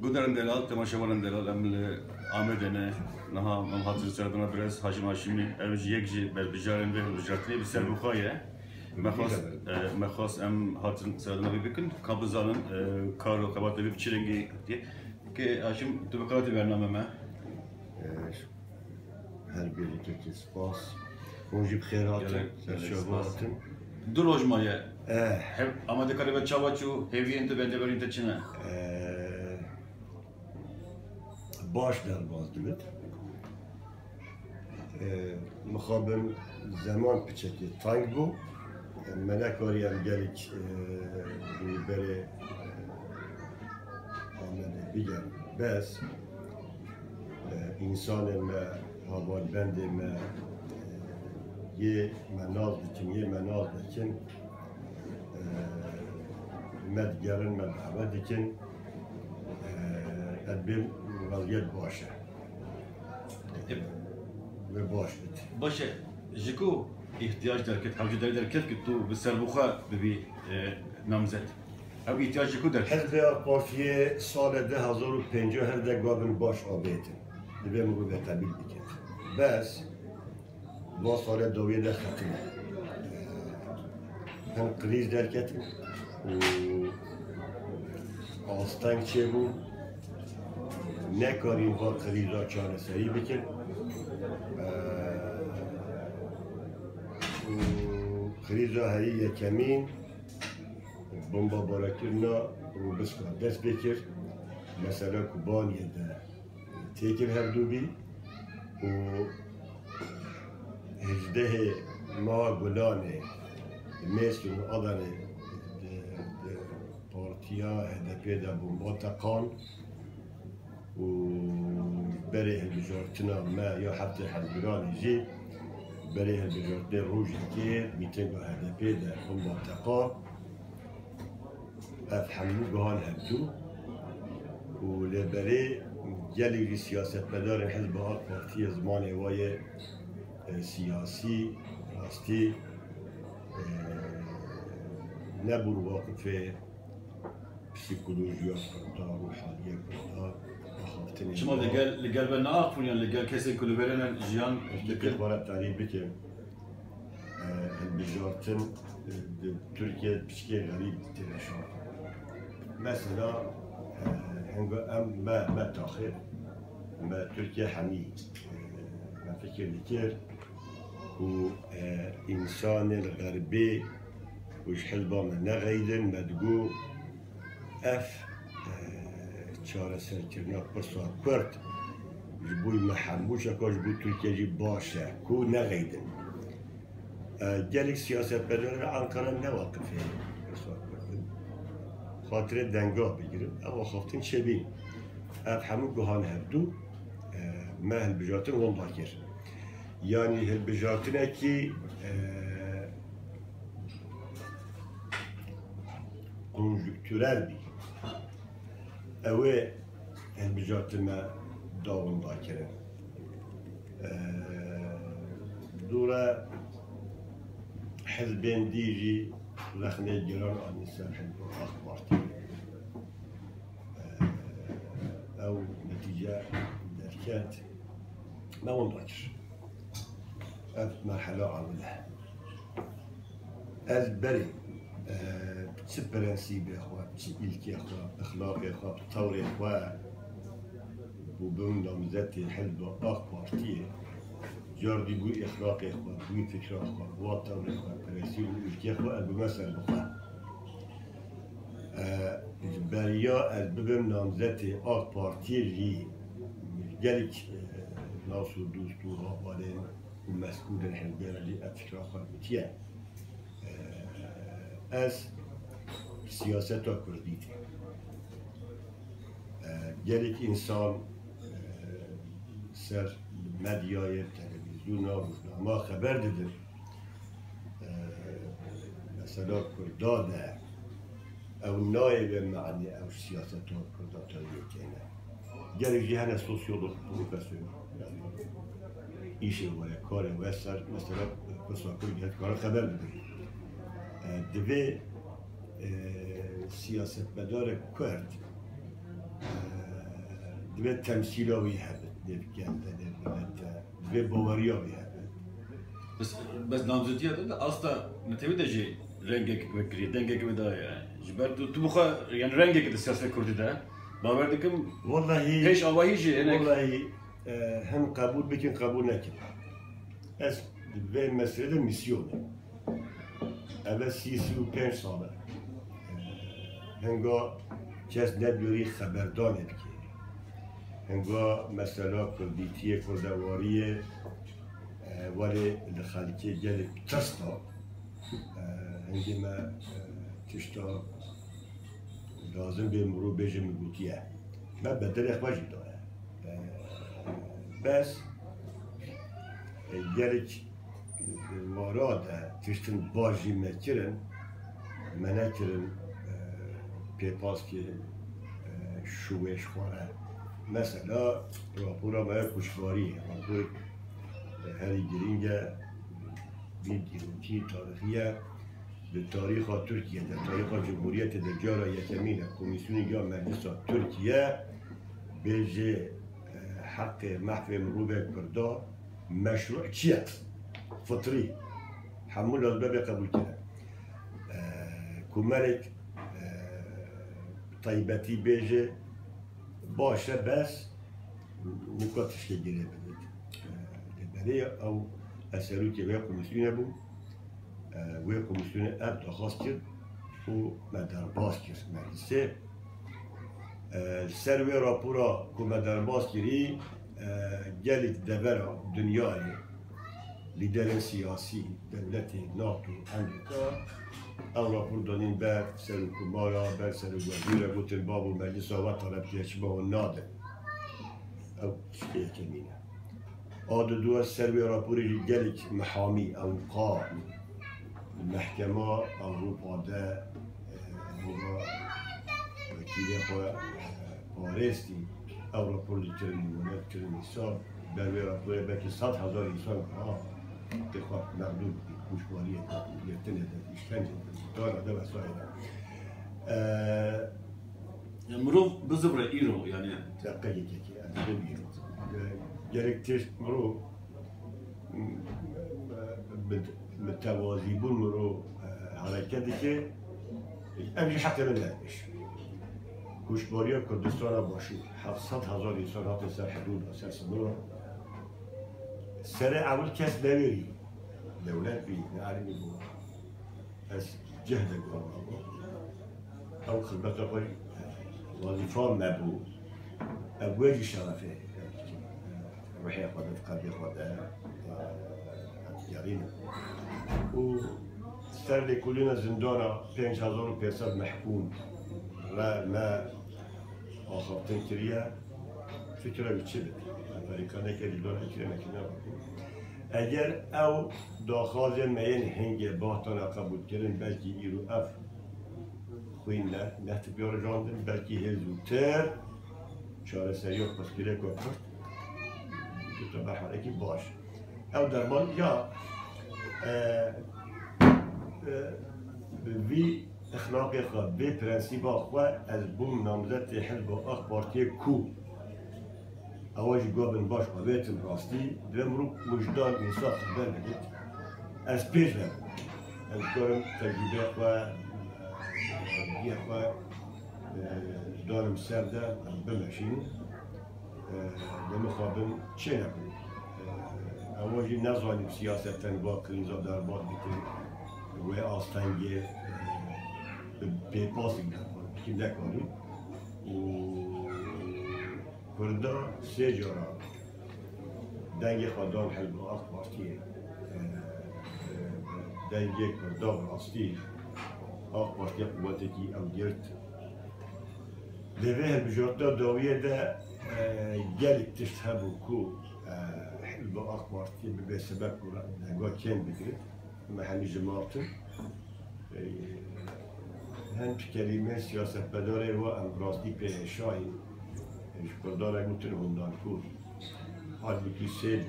گودرن دلال تماشاورن دلال امل آمدنه نها من حاضر سردنا برز هاشم هاشمی اوج یک جی بر بجارن به بجارتنی بسر بخوایه مخاص ام حاضر سردنا بکن قبل زالن کارو خبرت بی بچرنگی که هاشم تو بکاتی برنامه ما هر بیری که سپاس موجب خیراتن شباتن دو لوجمایه آماده کاری به چاوچو هیوی انت بنده برین تچنه باش در باز دمت مخابن زمان پیچکی تانگ بو منه کاری هم گلیک بره آمده بیگم بس انسان ما هوال بند ما یه مناظ دکن یه مناظ دکن مدگرن مدعوه دکن ادبین وضعیت باشه و باش بید باشه جکو احتیاج در کت حوجه در کت که تو به سربوخه ببی نامزد او احتیاج جکو در کت حزب پارتی سال 2050 هر ده گابن باش آبیتن دبی مگو به تبیل بکت بس با سال دویه ده ختم هم قریز در کتن و آستنگ چه بود نکاریم با قریزا چاره سری بکن قریزا هایی یکمین بمبا باراکرنا و بسکا دست بکر مثلا کوبانیه ده تیکر هر دو بی و هجده ما گلانه مثل آدانه پارتیا هدپی ده بمبا تقان و برای هالبجارتنا ما یا حتی حزبران جي برای هالبجارتنا روجي كير ميتنگو هدفي در منطقة افحمو جهان هبدو و لبري جلي سياسة مدار حزب آق بارتي زمان وای سياسي راستي نبور واقفه پسیکولوژیا کرده روحانیه کرده شما لگل به ناقفون یا لگل کسی کلو برن جیان لگل بارد تعریف بکن البجارتن ترکیه بشکه غریب ترشان مثلا هنگو ام ما تاخر ما ترکیه همی من فکر نکر و انسان الغربی وش حزبا من نغیدن مدگو اف چاره سرکرنا پرسا کرد جبوی محموش اکا جبوی ترکیه جی باشه کو نغیدن گلیک سیاست بدن انقره نواقفه پرسا کردن خاطر دنگاه بگیرن اما خوافتن چه بین اف همون گوهان هردو ما هلبجاتن وان کر یعنی هلبجاتن اکی کنجکتورل بی اوه هلبجاتنا داون داکرن دورا حزبين ديجي لخني جيران عن السر حزب أخبارتي أو نتيجة دركات ما وندرش مرحلة عاملة أزبري برنسيب يا اخوان إلكي يا اخوان اخلاق يا اخوان تطور يا اخوان وبون نامزد حزب آق بارتيه جاردي بو اخلاق يا اخوان بو فكر يا اخوان بو تطور يا اخوان برنسيب إلكي يا اخوان بمثل بخوان بريا الببن نامزد آق بارتيه جي جالك ناصر دوستو غابالين ومسؤول الحزبية اللي افكر اخوان بتيه از سیاست ها کردید گلیک انسان سر مدیای تلویزیون ها روزنامه خبر دیده مثلا کرداده او نایب معنی او سیاست ها کرداد تا یکینه گلیک جهان سوسیولوگ پروفسور ایشه و کار و سر مثلا بساکر جهت کار خبر دیده دوی سیاست مدار کرد دوی تمثیل وی هبت دوی گنده دوی باوریا وی هبت بس نامزدی هذا اصلا نتبي دجي رنجك وكري دنجك بدا يعني جبر تو بخا يعني رنجك السياسة الكردية ده باوردكم والله هيش أواهيجي هناك والله هم قبول بكن قبول نكن اس دوی مسئله میسیونه اول 35 ساله هنگا کس نبیوری خبردار نبکی هنگا مثلا کردیتی کردواریه ولی لخالکی گل تستا هنگی ما تشتا لازم به مرو بیجه مگوتیه ما بدل اخواجی داره بس گلک وارده تشتن باجی مکرن منه کرن پیپاس که شوش خوره مثلا راپورا باید کشواریه راپور هری گرینگه بین دیروتی تاریخیه به تاریخ ترکیه در تاریخ جمهوریت در جارا یکمین کمیسیون یا مجلس ترکیه بیجه حق محو مروب کردا مشروع چیه؟ فطری حمول الباب قبول کرد کمرک طیبتی بیجه باشه بس نکاتش که گیره بدید برای او اثرو که وی کمیسیون بود وی کمیسیون اب درخواست کرد و مدرباز کرد مجلسه سر وی راپورا که مدرباز کردی گلت دبرا دنیای لیدر سیاسی دولت ناتو امریکا او راپور دادین بر سر حکومارا بر سر وزیر گوتن باب و مجلس آوات طلب که چه با ناده او چیه کمینه آد دو سر وی راپوری گلک محامی او قا محکمه اروپا ده وکیلی خواه پارستی او راپور دیترین مونت کرن حساب بر وی راپوری بلکه 100,000 انسان بخواه مغلوب کشواری گرفتن اشکنجه دار ده وسایل مرو بزبر إيرو يعني دقیقه یکی از دو بیرو گرکتش مرو متوازی بون مرو حرکتی که امجی حتی من نهدش کشواری کردستان باشی 700,000 انسان حتی سر حدود اساس مرو سر اول کس نمیری دولت بی نعلمی بود از جهد گرام او خدمت خوش وظیفه مبود اوجی شرفه روحی خودت قدی خودت یارینه و سر لکلین زندانا 5,500 محکوم و ما آخفتن کریه فکره چه بید امریکانه که لیدار اکره نکنه اگر او داخل میان هنگ باهتان قبول کردن بلکه ایرو اف خوین نه بیار جاندن بلکه هزوتر چاره سریع پسکیره کرد که تا بحرکی باش او درمان یا وی اخلاقی خواه به پرنسیبا خواه از بوم نامزد حزب آخ پارتی کو اواجی گابن باش قویتم راستی دوم رو وجدان انسان خبر نگید از پیش نبود از کارم تجربه خواه دیگه خواه دارم سرده بمشین نمیخوابم چه نبود اواجی نزانیم سیاستن با کلیزا در باد بیتیم و آستنگی پیپاسی نکنیم که نکنیم کردا سه جارا دنگ خدام حزب آخ پارتیه دنگ کردا راستی آخ پارتی قوتی که او گرد دوه بجارتا داویه ده گلک تشت هبو کو حزب آخ پارتی به سبب نگاه کن بگرد محلی جماعتن هم کلمه سیاست بداره و امراستی پیشایی کردان میتونه هندان کود حال میکی سه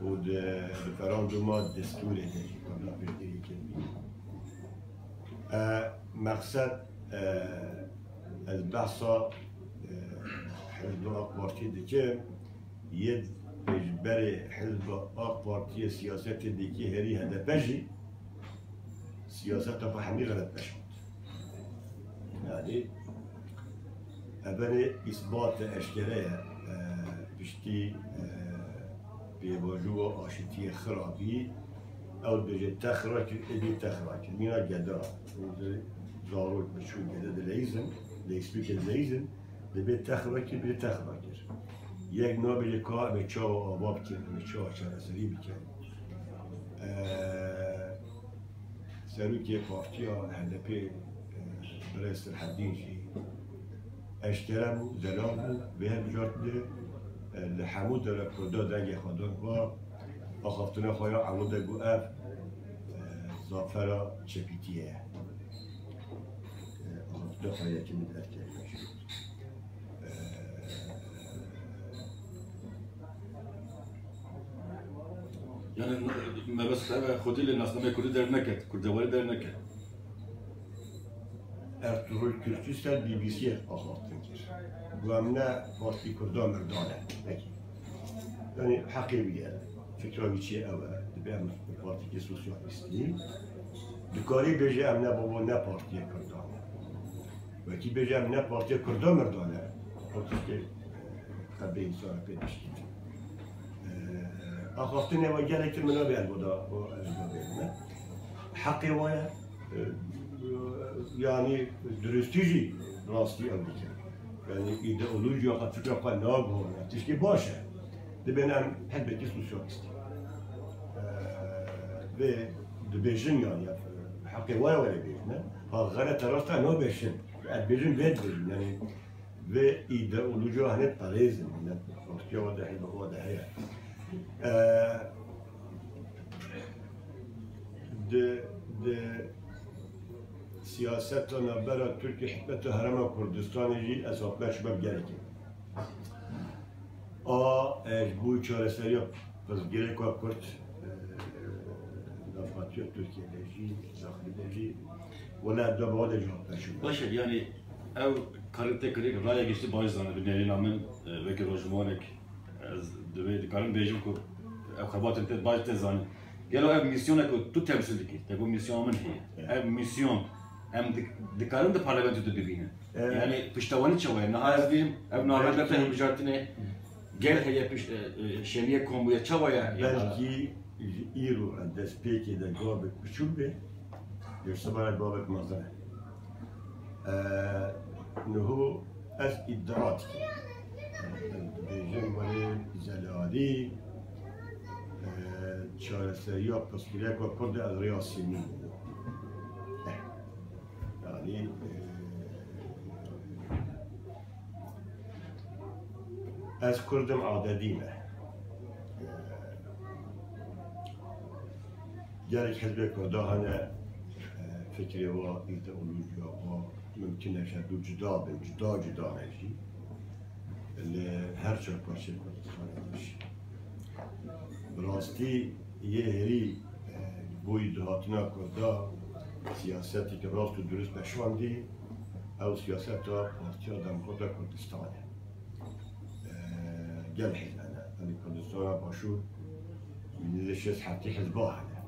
و رفراندوم دستور دیگه کردان پیشگیری کردی مقصد از بحثا حزب آق پارتی دیگه یه بر حزب آق پارتی سیاست دیگه هری هدفشی سیاست تا همین غلط نشد یعنی اول اثبات اشکره پشتی بیواجو و آشتی خرابی او بجه تخراج ابی تخراج مینا گدا ضرورت بشون گدا دلیزن لیسبیک دلیزن دبی تخراج بی تخراج یک نوع بجه کار به چا و آباب کرد به چا چرا سری بکرد سروکی پارتی ها هدپی برای سرحدین شی اشترا بو زلال بو به هم جات ده لحمود در کرده دنگ خودان و آخافتن خواهی عمود گو اف زافرا چپیتیه آخافتن خواهی که مدر کرده شد Yani mebeste خودی ناسنامه کردی در نکرد، کردواری در نکرد. Ertuğrul Kürtüsel BBC'ye ağlattın ki. Bu amına parti kurda merdane. Peki. Yani hakkı bir yer. Fikra bir şey ava. Ben parti ki sosyalisti. Dikari beje amına baba ne partiye kurdane. Ve ki beje amına partiye kurda merdane. Parti ki kabbe insana peşti. Ağlattın eva gerektir mi ne ben bu da o ezberine. Hakkı var ya. Yani dürüstücü rastı aldık. Yani ideoloji ya fikra falan ne yapıyor? Tişki başa. De benim elbette sosyalist. Ve de bejin yani hakkı var var bejin. Ha gayret tarafta ne bejin? Bejin bejin yani ve ideoloji hani parizm yani ortaya vadah vadah ya. De سیاست نبرد ترکی حکمت هرم کردستانی جی از آقای شباب گرکی. بوی چهار سری پس گره که کرد نفاتی ترکیه لیجی داخلی لیجی ولی دو بعد جواب نشود. باشه یعنی او کارت کردی رای گشتی باید زنده به نیلی نامن وکی روزمانک از دوی کارن بیشتر کو او خبرات انت باید تزانی. گلو او میسیونه که تو تمثیل کی؟ تبو میسیون من هی. او میسیون هم دکارن د پارلمانتو تو ببینه. یعنی پشتوانی چوه نه از بیم او نهایت به بجارتنه گل هی پشت شنیه کومبویا چوه یا. بلکی ایرو دست پیکی در گابه کشول به یوسف برای بابک مازنه. نهو از ادعات کی. بیشتر ولی زلالی چهار سریا پسکیله که کرده از ریاسی می. Yani az Kurdum adedime. Gerek hizbe kurda hani fikri ve ideoloji ve mümkün eşedü cüda neşi. Her şey parça Kurdistan yapmış. Rasti yeri bu iddiatına kurda siyaseti که راست و درست نشوندی او سیاست تا پارتی دموکرات کردستانه گل حزبانه یعنی کردستان باشو میدیدش از حتی حزبا هنه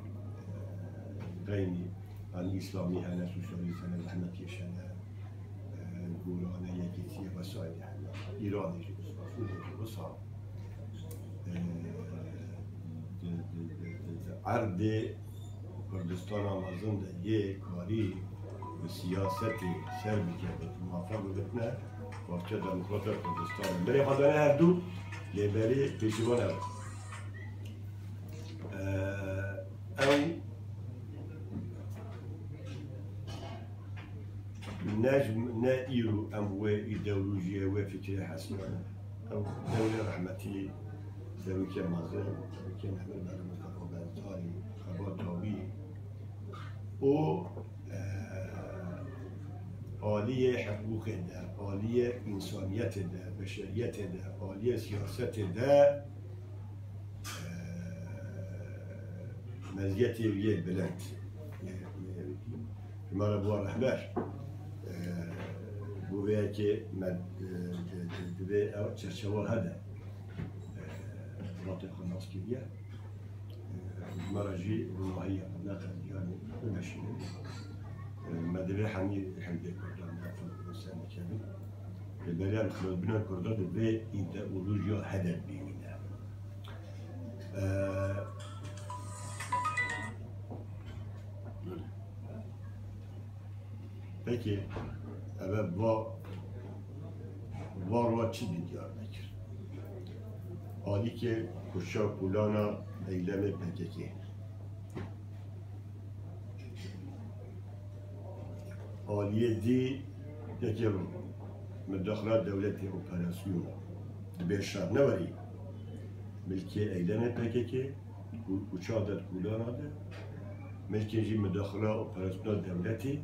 غیمی یعنی اسلامی هنه سوسیالیست هنه زحمتیش هنه گورانه یکیتی وسایلی هنه ایرانی جی بسا عرض کردستان آمازون ده یه کاری به سیاستی سر بکرده موفق بودنه پارچه دموکرات کردستان بری خدانه هر دو لیبری پیشیبان او نجم نه ایرو ام و ایدئولوژی و فکر حسنانه او دوله رحمتی سروکی مازن سروکی نهبر برای مکرمبنتاری خبات داوی او عالی حقوق ده، عالی انسانیت ده، بشریت ده، عالی سیاست ده مزیت یه بلند که ما را بوار رهبر بوده که دوی چرچوه هده رات خلاص کردیه مراجی روناهی نقل يعني بمشينه مدري حني حمدي كردان نفهم الإنسان كامل البلاد خلود بنا كردان دوي إذا ولوجيا هدف بينا peki evet var çi diyar nekir Ali ki kuşak kulana eyleme pekeki Aliye di tekerim müdahale devleti operasyonu beşer ne var iyi belki eyleme pekeki uçağı da kulanadı belki müdahale operasyonu devleti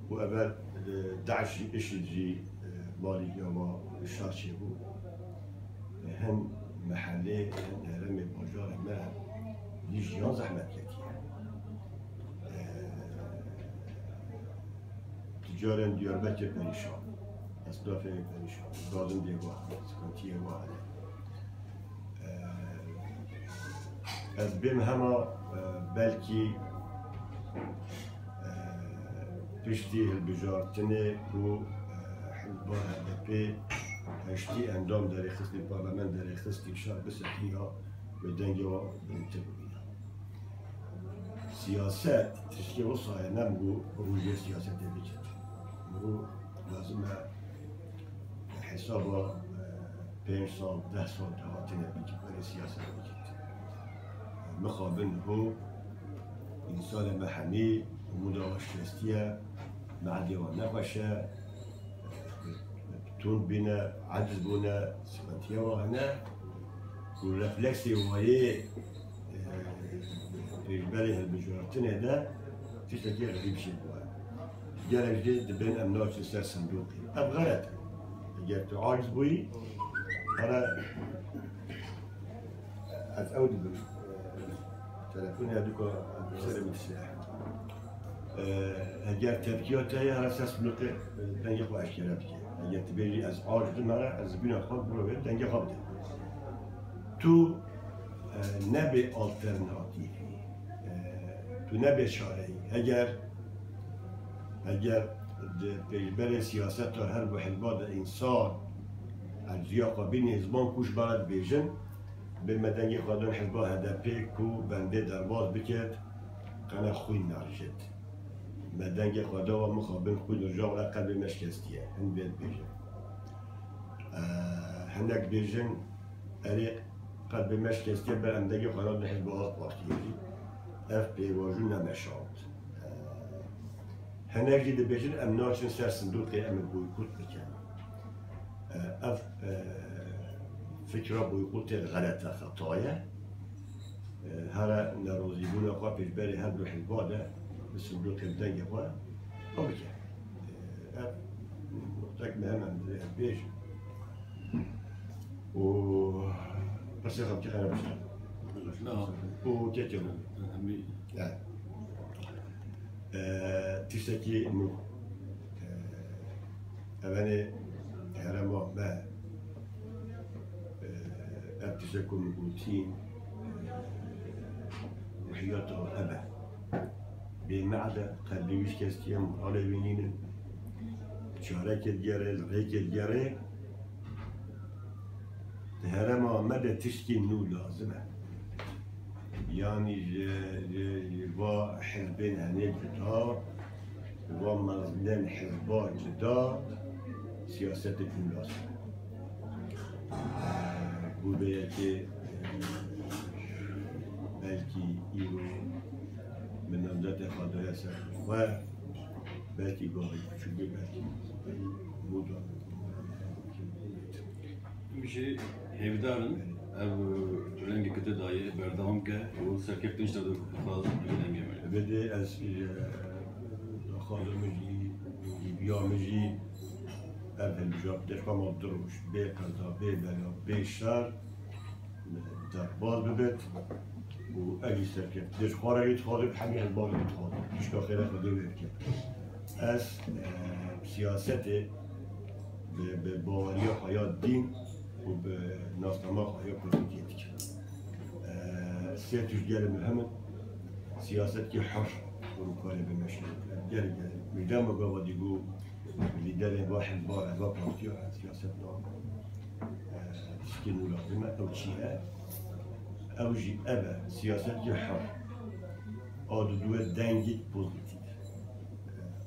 و اول داعش اشتجي بالي يوما الشاشي بو هم محلي هرمي باجار ما ليش جان زحمت كتير تجارا دياربكر perişan اسلاف perişan ظالم diye واحد سكنتيه واحد از بين هما بلكي پشتی هلبجارتنه و حزب HDP هشتی اندام در خستی پارلمان در خستی شهر بسیاری ها به دنگ و انتباهی سیاست تشکی و سایه نمگو روی سیاست بجد مرو لازم حسابا 5 سال 10 سال دهاتنه بجد برای سیاست بجد مخابن هو انسان محمی مداوش شستیه معدي ونقشة تون بنا عجز بنا سكنتيا وهنا والرفلكسي وهي إجباري هالبجارتين هذا تشتكي غريب شيء بوا جانا جديد بين أمناج سر صندوقي أبغرت جبت عاجز بوي أنا أتعود بالتلفون هذوك بسبب السلاح اگر تبکیات هایی هر اساس بلوکه دنگ خواه اشکره بکه اگر تبیری از عاج دماره از بین خواب برو بید دنگ خواب ده تو نبی آلترناتیفی تو نبی چاره ای اگر پیشبر سیاست تا هر بحلباد انسان از زیاقا بین حزبان کوش برد بیجن به مدنگ خواهدان حزبا هدپی کو بنده درواز بکرد قناه خوی نرشد مدنگ خدا و مخابن خود رجاع و قلب مشکستیه هن بید بیجن هنک بیجن اری قلب مشکستیه بر اندگ خدا نحزب آت پارتیه اف پیواجو نمشاد هنک جید بیجن امناچن سر صندوقی ام بویکوت بکن اف فکره بویکوت غلطه خطایه هر نروزی بونه خواه پیشبری هر دو حزباده الصندوق الدنيا هو وبكى نقطة مهمة من البيج و بس يخاف كي أنا بشتغل لا وكيتو لا تشتكي إنه أباني هرما ما أبتشكو من بروتين وحياته أبا بمعدة قلبيش كاستيام على بينين شارك الجري الغيك الجري تهرما مدى تشكي نو لازمة يعني جوا حزبين هنيك جدا جوا مزلين حزبات جدا سياسة الجملة بوده که بلکی ایرو من نمزت خدای سر و بلکی گاهی چوبه بلکی مودا میشه هیودارن او رنگ کتی دایی بردام که و سرکفتنش دادو خواهد رنگی مرد بده از خادمجی بیامجی اول جاب دفعه ما دروش به قضا به بلا به شر در باز ببید و اگه سرکت دش خواره ایت خواهد همین الباقی ایت خواهد اشکا خیره خواهده بید که از سیاست به باوری حیات دین و به ناسنامه حیات پولیتیک سه تشجير مهم سیاست که حر و کاری بمشي جل میدم و قاعد يقول اللي دار واحد بار هذا بارتيو سياسة نوع تشكيل لازمة أو شيء أو جي أبا سياسة حر أو دو دنجي بوزيتيف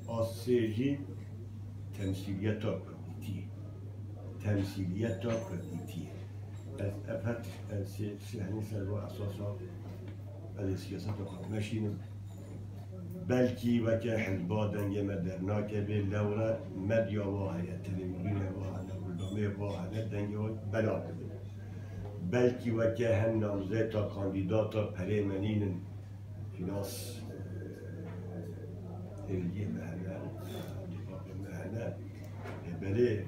أو سيجي تمثيلية بوزيتيف تمثيلية بوزيتيف أفت سهني سلوا أساسا السياسة ماشي بلكي وكا حزبا دنگه مدرنا که به لورا مدیا واهیه تلویزیون واهنه برنامه واهنه دنگه های بلا بده بلكي وكا هم نامزه تا کاندیداتا پره منین فیناس تلگیه مهنه دفاق مهنه بله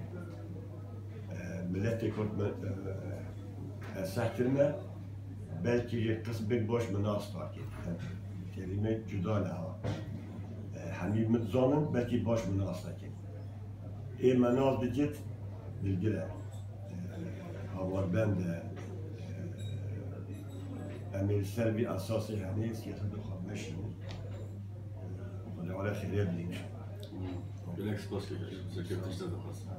ملت کرد سحترنا بلكي جه قسم باش مناصفه كده كلمة جدا لها حميد متزامن بلكي باش مناصفه كده ايه مناص بجد بالجلال هوار بند امير السلبي اساسي يعني سياسة الخماشي ولا على خير يبني بالعكس بس كده تشتغل خاصة